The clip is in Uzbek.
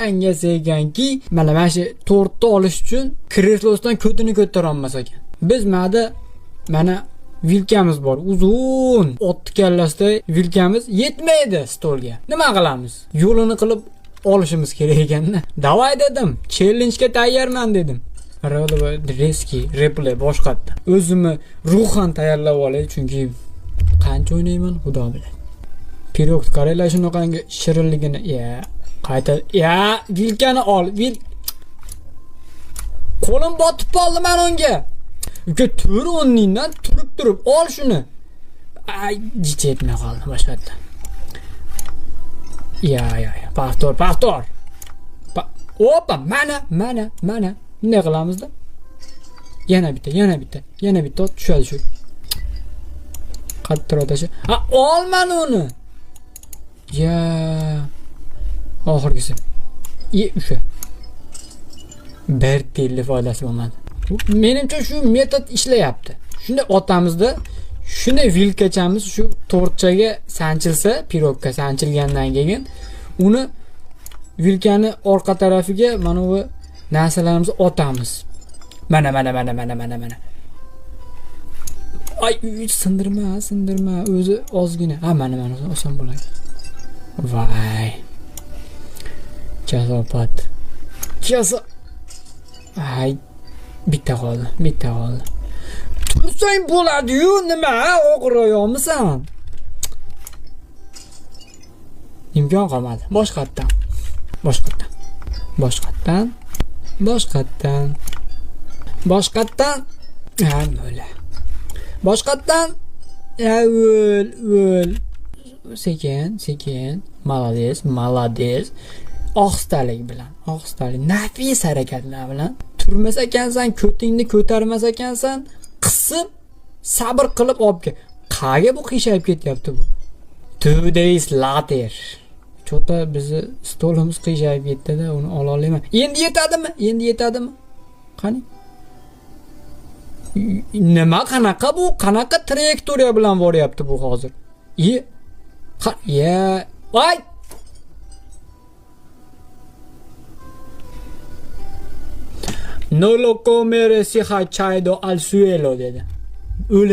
angasi ekanki, mana shu tortni olish uchun kreslosidan ko'tini ko'tara olmas ekan. Biz mana vilkamiz bor, uzun, otni kallasida vilkamiz yetmaydi stolga. Nima qilamiz? Yo'lini qilib olishimiz kerak ekanda. Davay dedim, challenge-ga tayyorman dedim. Reski, replay boshqatda. O'zimni ruhan tayyorlab olay, chunki qancha o'ynayman, xudo biladi. Pirog qaraylar shunaqangi shirinligini. Qayta, vilkani ol, qo'lim botib qoldi men unga. Uka tur o'rningdan turib ol shuni. Ay, yetmay qoldi boshqatda. Pastor. Opa, mana. Ne qilamizda? Yana bitta tushadi shu. Qattiq otashi. Olman uni. Oxirgisi. O'sha. Bir telli foydasi bo'lmadi. Menimcha shu metod ishlayapti. Shunda otamizda shuni vilkachamiz shu tortchaga sanchilsa, pirogga sanchilgandan keyin uni vilkani orqa tarafiga mana bu narsalarimizni otamiz. Mana. Ay, sindirma, o'zi ozgina. Mana oson bo'ladi. Vay. Jazobat. Ay, bitta qoldi. Tursang bo'ladi-yu, nima? O'g'riyomisan? Imkon qolmadi. Boshqatdan. Böyle. Boshqatdan. O'l. Sekin. Malades. Ohistalik bilan. Nafis harakatlar bilan. Turmas ekansan, ko'tingni ko'tarmas ekansan, qisib, sabr qilib olib kel. Qayga bu qiyshayib ketyapti bu? 2 days later. Chota bizni stolimiz qiyshayib ketdi-da, uni ola olmayman. Endi yetadimi? Qani? Nima qanaqa trayektoriya bilan boryapti bu hozir? Voy! No lo comer si hachaido al suelo dedi.